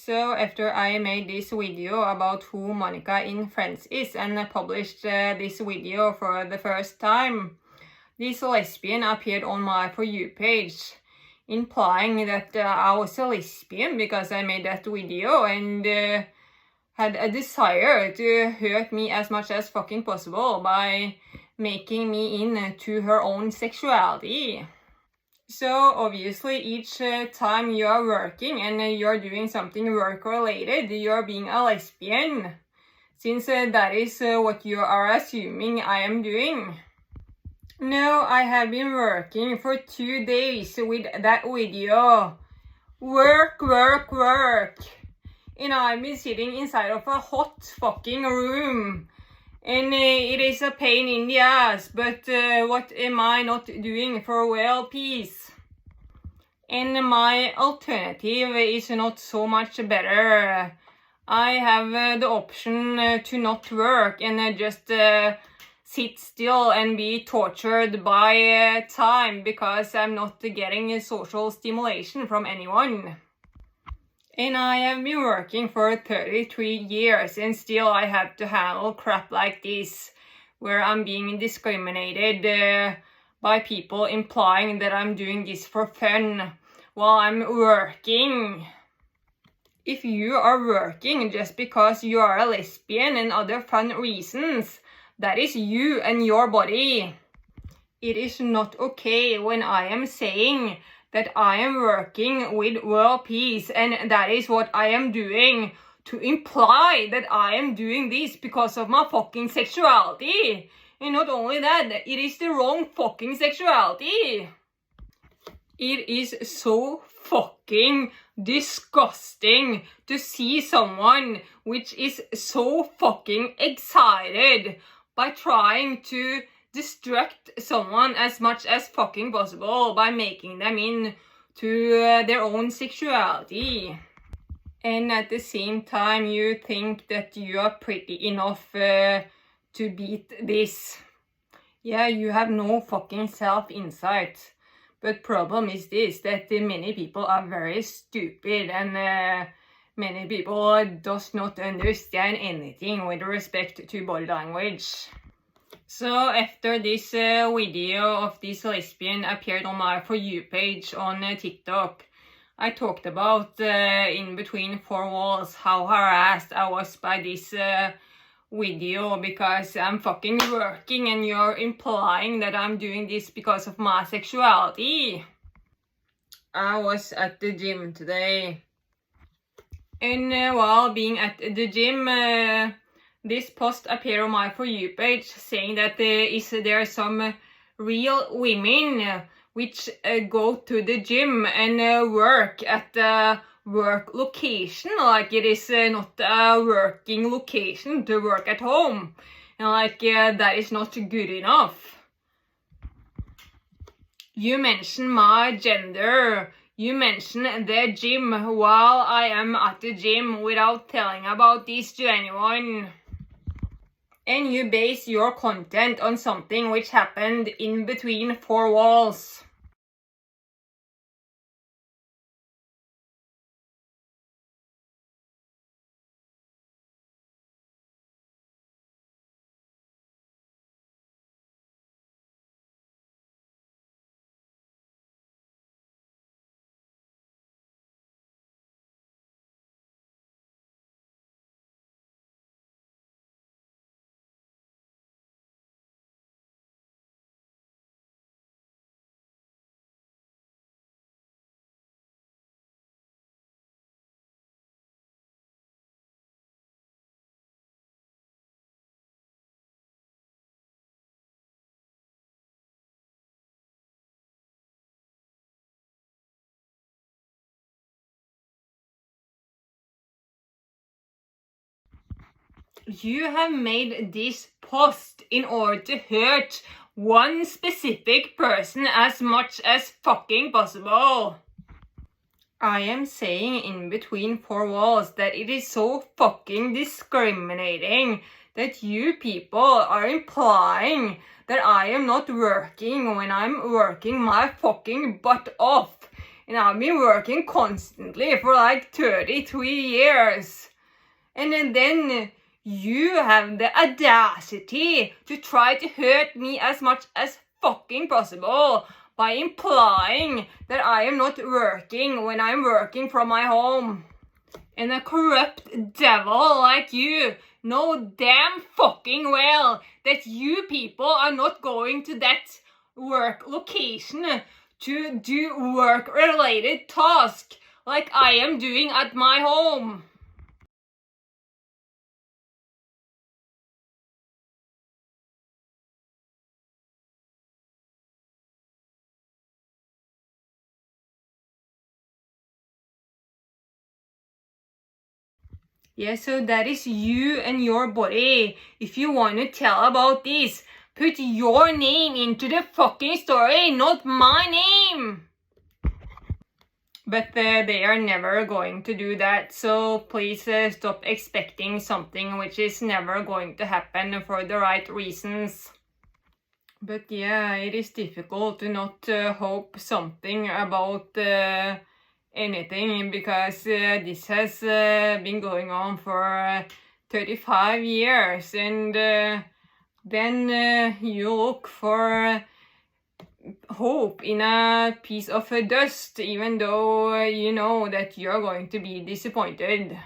So after I made this video about who Monica in Friends is and published this video for the first time, this lesbian appeared on my For You page, implying that I was a lesbian because I made that video and had a desire to hurt me as much as fucking possible by making me into her own sexuality. So obviously each time you are working and you're doing something work related, you're being a lesbian, since that is what you are assuming I am doing. No, I have been working for 2 days with that video. Work, work, work. And I've been sitting inside of a hot fucking room. And it is a pain in the ass, but what am I not doing for world peace? And my alternative is not so much better. I have the option to not work and just sit still and be tortured by time because I'm not getting social stimulation from anyone. And I have been working for 33 years and still I have to handle crap like this, where I'm being discriminated by people implying that I'm doing this for fun while I'm working. If you are working just because you are a lesbian and other fun reasons, that is you and your body. It is not okay when I am saying that I am working with world peace and that is what I am doing, to imply that I am doing this because of my fucking sexuality. And not only that, it is the wrong fucking sexuality. It is so fucking disgusting to see someone which is so fucking excited by trying to distract someone as much as fucking possible by making them into their own sexuality. And at the same time you think that you are pretty enough to beat this. Yeah, you have no fucking self-insight. But problem is this, that many people are very stupid and many people does not understand anything with respect to body language. So after this video of this lesbian appeared on my For You page on TikTok, I talked about in between four walls how harassed I was by this video because I'm fucking working and you're implying that I'm doing this because of my sexuality. I was at the gym today. And while being at the gym, this post appeared on my For You page saying that there are some real women which go to the gym and work at the work location, like it is not a working location to work at home, and like that is not good enough. You mention my gender, you mention the gym while I am at the gym without telling about this to anyone. And you base your content on something which happened in between four walls. You have made this post in order to hurt one specific person as much as fucking possible. I am saying in between four walls that it is so fucking discriminating that you people are implying that I am not working when I'm working my fucking butt off. and I've been working constantly for like 33 years. And then you have the audacity to try to hurt me as much as fucking possible by implying that I am not working when I'm working from my home. And a corrupt devil like you know damn fucking well that you people are not going to that work location to do work-related tasks like I am doing at my home. Yeah, so that is you and your body. If you want to tell about this, put your name into the fucking story, not my name. But they are never going to do that, so please stop expecting something which is never going to happen for the right reasons. But yeah, it is difficult to not hope something about anything, because this has been going on for 35 years, and then you look for hope in a piece of dust, even though you know that you're going to be disappointed.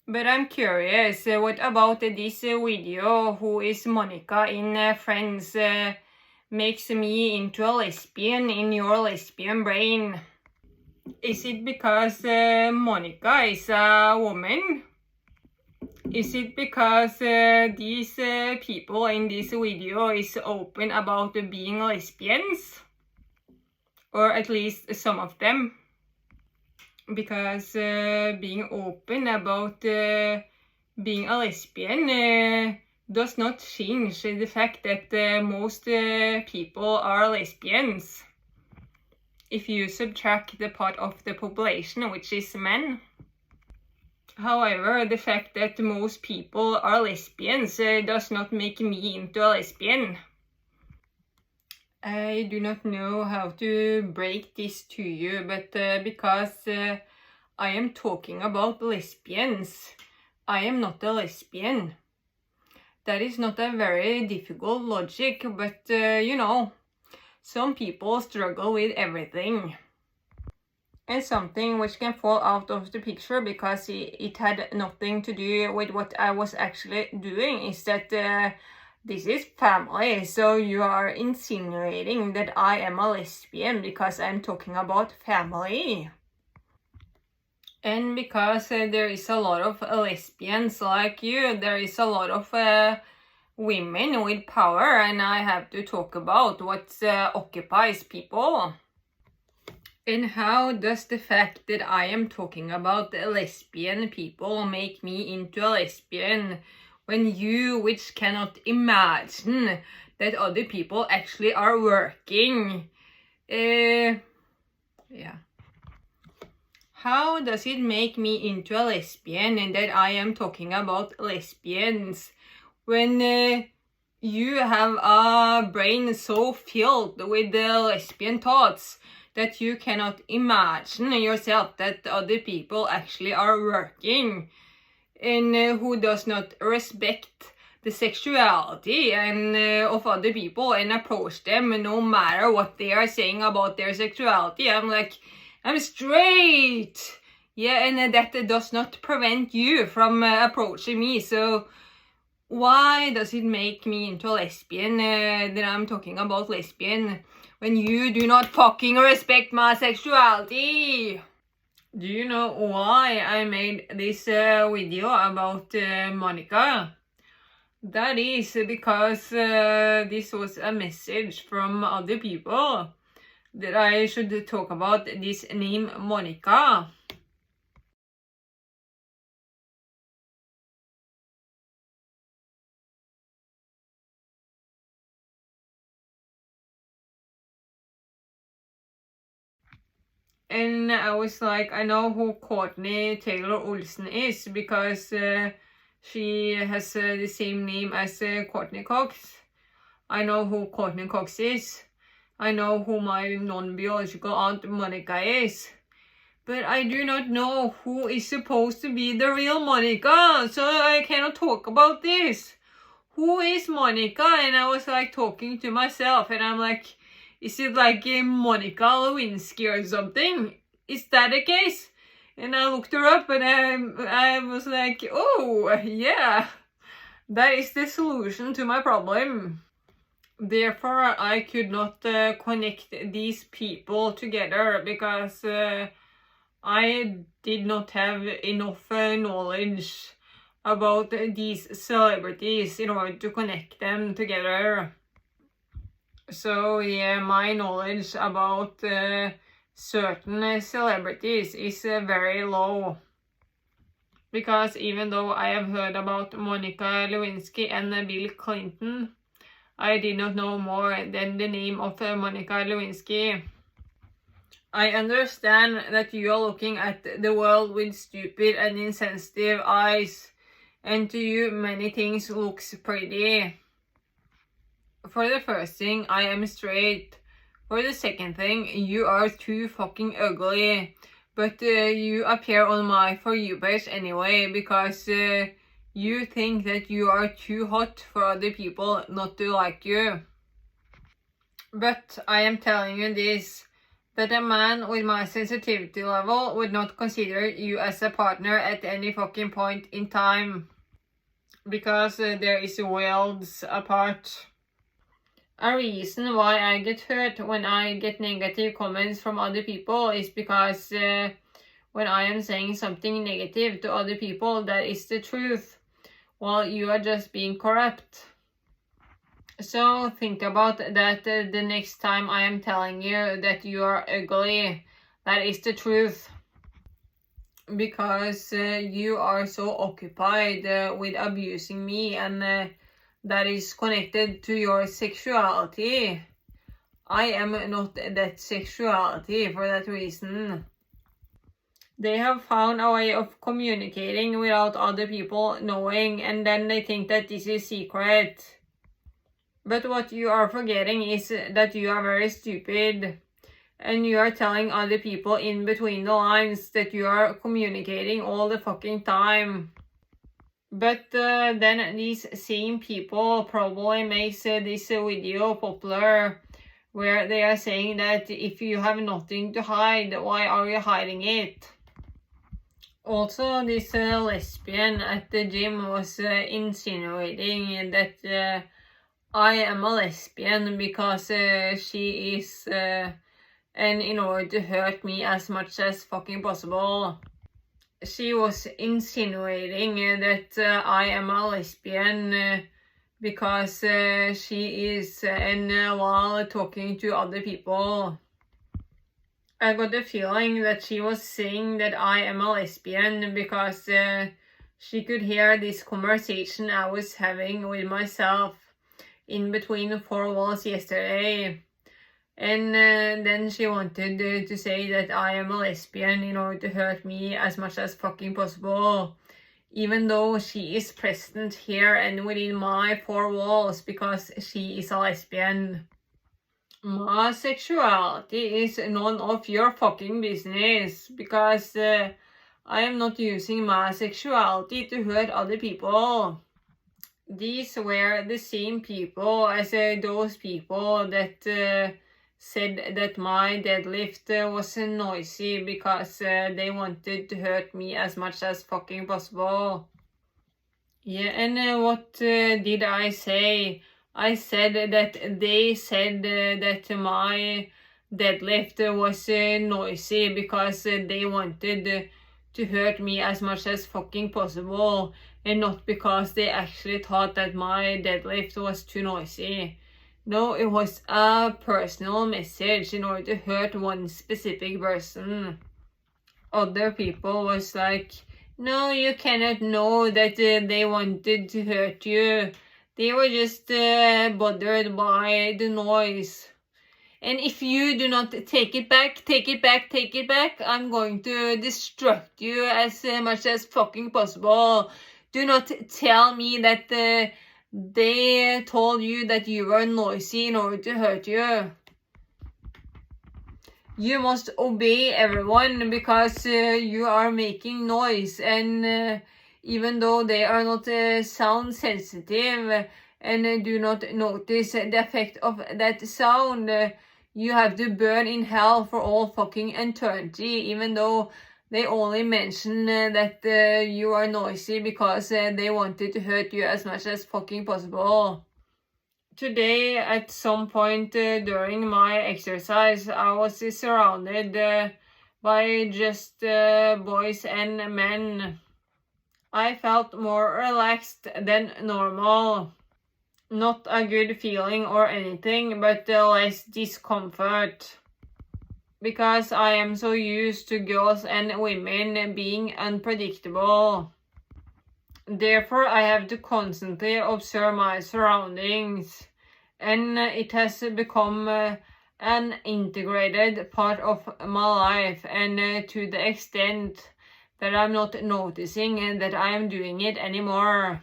But I'm curious, what about this video, who is Monica in Friends, makes me into a lesbian in your lesbian brain? Is it because Monica is a woman? Is it because these people in this video is open about being lesbians? Or at least some of them? Because being open about being a lesbian does not change the fact that most people are lesbians. If you subtract the part of the population which is men. However, the fact that most people are lesbians does not make me into a lesbian. I do not know how to break this to you, but because I am talking about lesbians, I am not a lesbian. That is not a very difficult logic, but you know, some people struggle with everything. And something which can fall out of the picture because it had nothing to do with what I was actually doing is that this is family. So you are insinuating that I am a lesbian because I'm talking about family. And because there is a lot of lesbians like you, there is a lot of women with power, and I have to talk about what occupies people. And how does the fact that I am talking about lesbian people make me into a lesbian, when you, which cannot imagine that other people actually are working? Yeah. How does it make me into a lesbian and that I am talking about lesbians, when you have a brain so filled with lesbian thoughts that you cannot imagine yourself that other people actually are working, and who does not respect the sexuality and of other people and approach them no matter what they are saying about their sexuality. I'm like, I'm straight! Yeah, and that does not prevent you from approaching me, so why does it make me into a lesbian that I'm talking about lesbian, when you do not fucking respect my sexuality? Do you know why I made this video about Monica? That is because this was a message from other people that I should talk about this name Monica. And I was like, I know who Courtney Taylor Olsen is because she has the same name as Courtney Cox. I know who Courtney Cox is. I know who my non-biological aunt Monica is, but I do not know who is supposed to be the real Monica, so I cannot talk about this. Who is Monica? And I was like talking to myself, and I'm like, is it like Monica Lewinsky or something? Is that the case? And I looked her up, and I was like, oh, yeah, that is the solution to my problem. Therefore, I could not connect these people together because I did not have enough knowledge about these celebrities in order to connect them together. So yeah, my knowledge about certain celebrities is very low. Because even though I have heard about Monica Lewinsky and Bill Clinton, I did not know more than the name of Monica Lewinsky. I understand that you are looking at the world with stupid and insensitive eyes, and to you many things looks pretty. For the first thing, I am straight. For the second thing, you are too fucking ugly. But you appear on my For You page anyway, because you think that you are too hot for other people not to like you. But I am telling you this, that a man with my sensitivity level would not consider you as a partner at any fucking point in time. Because there is worlds apart. A reason why I get hurt when I get negative comments from other people is because when I am saying something negative to other people, that is the truth, while you are just being corrupt. So think about that the next time I am telling you that you are ugly. That is the truth. Because you are so occupied with abusing me, and that is connected to your sexuality. I am not that sexuality for that reason. They have found a way of communicating without other people knowing, and then they think that this is secret. But what you are forgetting is that you are very stupid. And you are telling other people in between the lines that you are communicating all the fucking time. But then these same people probably makes this video popular, where they are saying that if you have nothing to hide, why are you hiding it? Also, this lesbian at the gym was insinuating that I am a lesbian because she is... and in order to hurt me as much as fucking possible. She was insinuating that I am a lesbian because she is, and while talking to other people. I got the feeling that she was saying that I am a lesbian because she could hear this conversation I was having with myself in between four walls yesterday. And then she wanted to say that I am a lesbian in order to hurt me as much as fucking possible. Even though she is present here and within my four walls because she is a lesbian. My sexuality is none of your fucking business because I am not using my sexuality to hurt other people. These were the same people as those people that said that my deadlift was noisy because they wanted to hurt me as much as fucking possible. Yeah, and what did I say? I said that they said that my deadlift was noisy because they wanted to hurt me as much as fucking possible, and not because they actually thought that my deadlift was too noisy. No, it was a personal message in order to hurt one specific person. Other people was like, no, you cannot know that they wanted to hurt you. They were just bothered by the noise. And if you do not take it back, I'm going to destruct you as much as fucking possible. Do not tell me that they told you that you were noisy in order to hurt you. You must obey everyone because you are making noise, and even though they are not sound sensitive and do not notice the effect of that sound, you have to burn in hell for all fucking eternity, even though they only mention that you are noisy because they wanted to hurt you as much as fucking possible. Today, at some point during my exercise, I was surrounded by just boys and men. I felt more relaxed than normal. Not a good feeling or anything, but less discomfort. Because I am so used to girls and women being unpredictable. Therefore, I have to constantly observe my surroundings, and it has become an integrated part of my life, and to the extent that I'm not noticing that I am doing it anymore.